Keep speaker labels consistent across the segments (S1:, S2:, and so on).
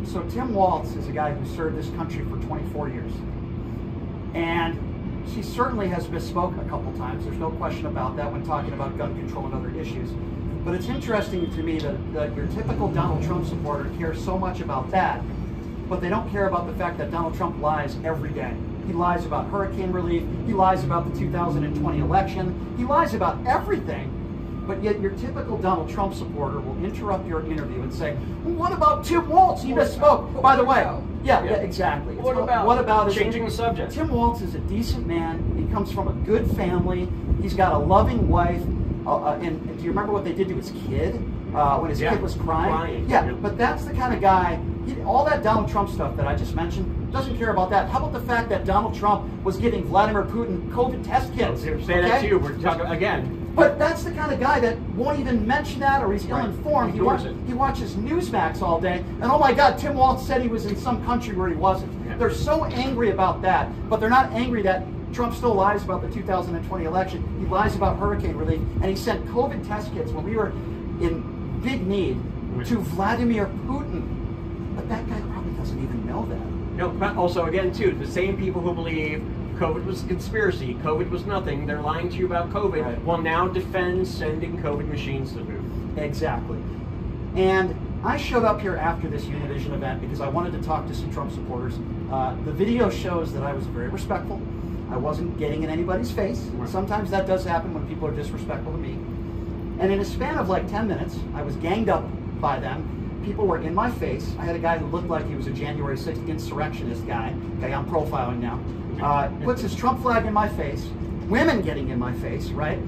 S1: So Tim Walz is a guy who served this country for 24 years. And she certainly has misspoke a couple times. There's no question about that when talking about gun control and other issues. But it's interesting to me that your typical Donald Trump supporter cares so much about that, but they don't care about the fact that Donald Trump lies every day. He lies about hurricane relief. He lies about the 2020 election. He lies about everything. But yet your typical Donald Trump supporter will interrupt your interview and say, well, what about Tim Walz? He misspoke. By the way, yeah, exactly.
S2: What about changing the subject?
S1: Tim Walz is a decent man. He comes from a good family. He's got a loving wife. And do you remember what they did to his kid when his kid was crying? Yeah, but that's the kind of guy, all that Donald Trump stuff that I just mentioned, doesn't care about that. How about the fact that Donald Trump was giving Vladimir Putin COVID test kits?
S2: Say that too. We're talking again.
S1: But that's the kind of guy that won't even mention that, or he's ill-informed. He watches Newsmax all day, and oh my God, Tim Walz said he was in some country where he wasn't. Yeah. They're so angry about that, but they're not angry that Trump still lies about the 2020 election. He lies about hurricane relief, and he sent COVID test kits when we were in big need to Vladimir Putin. But that guy probably doesn't even know that.
S2: No, but also, again, too, the same people who believe COVID was a conspiracy, COVID was nothing, they're lying to you about COVID, will now defend sending COVID machines to the moon.
S1: Exactly. And I showed up here after this Univision event because I wanted to talk to some Trump supporters. The video shows that I was very respectful. I wasn't getting in anybody's face. Sometimes that does happen when people are disrespectful to me. And in a span of like 10 minutes, I was ganged up by them. People were in my face. I had a guy who looked like he was a January 6th insurrectionist guy. Okay, I'm profiling now. Puts his Trump flag in my face. Women getting in my face, right?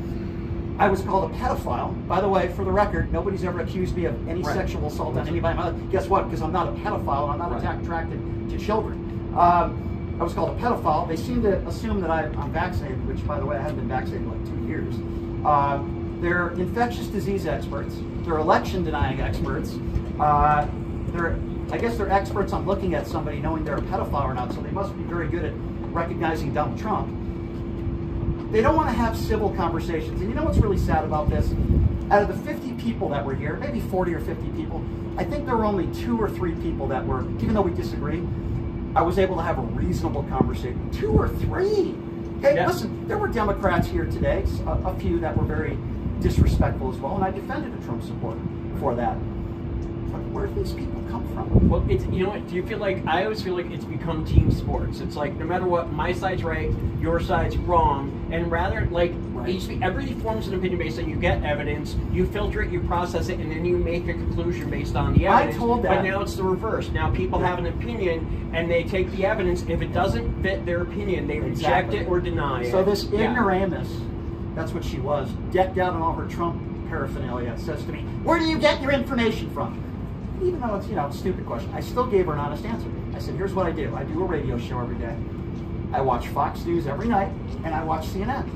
S1: I was called a pedophile. By the way, for the record, nobody's ever accused me of any sexual assault on anybody. Guess what? Because I'm not a pedophile. I'm not attracted to children. I was called a pedophile. They seem to assume that I'm vaccinated, which, by the way, I haven't been vaccinated in like 2 years. They're infectious disease experts. They're election denying experts. I guess they're experts on looking at somebody knowing they're a pedophile or not, so they must be very good at recognizing Donald Trump. They don't want to have civil conversations. And you know what's really sad about this? Out of the 50 people that were here, maybe 40 or 50 people, I think there were only 2 or 3 people that were, even though we disagree, I was able to have a reasonable conversation. 2 or 3. Okay, listen, there were Democrats here today, a few that were very disrespectful as well, and I defended a Trump supporter for that. But where do these people come from?
S2: Well, it's, you know what, do you feel like, I always feel like it's become team sports. It's like, no matter what, my side's right, your side's wrong, and rather, like, everybody forms an opinion based on, you get evidence, you filter it, you process it, and then you make a conclusion based on the evidence.
S1: I told that.
S2: But now it's the reverse. Now people have an opinion, and they take the evidence. If it doesn't fit their opinion, they reject it or deny it.
S1: So this ignoramus, that's what she was, decked out in all her Trump paraphernalia, says to me, where do you get your information from? Even though it's, a stupid question, I still gave her an honest answer. I said, here's what I do. I do a radio show every day. I watch Fox News every night, and I watch CNN.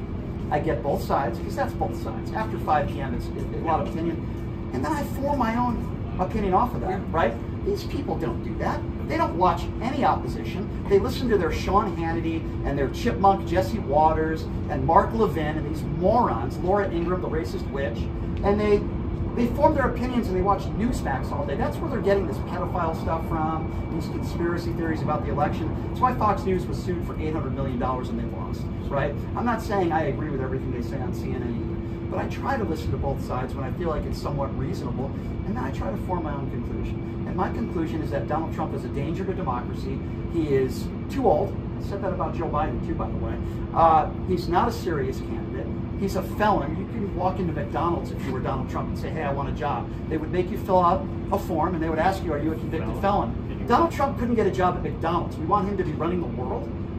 S1: I get both sides, because that's both sides. After 5 p.m., it's a lot of opinion. And then I form my own opinion off of that, right? These people don't do that. They don't watch any opposition. They listen to their Sean Hannity and their chipmunk Jesse Waters and Mark Levin and these morons, Laura Ingraham, the racist witch, and they form their opinions and they watch Newsmax all day. That's where they're getting this pedophile stuff from, these conspiracy theories about the election. That's why Fox News was sued for $800 million and they lost, right? I'm not saying I agree with everything they say on CNN either, but I try to listen to both sides when I feel like it's somewhat reasonable, and then I try to form my own conclusion. And my conclusion is that Donald Trump is a danger to democracy. He is too old. I said that about Joe Biden too, by the way. He's not a serious candidate. He's a felon. You can walk into McDonald's if you were Donald Trump and say, hey, I want a job. They would make you fill out a form and they would ask you, are you a convicted felon? Donald Trump couldn't get a job at McDonald's. We want him to be running the world.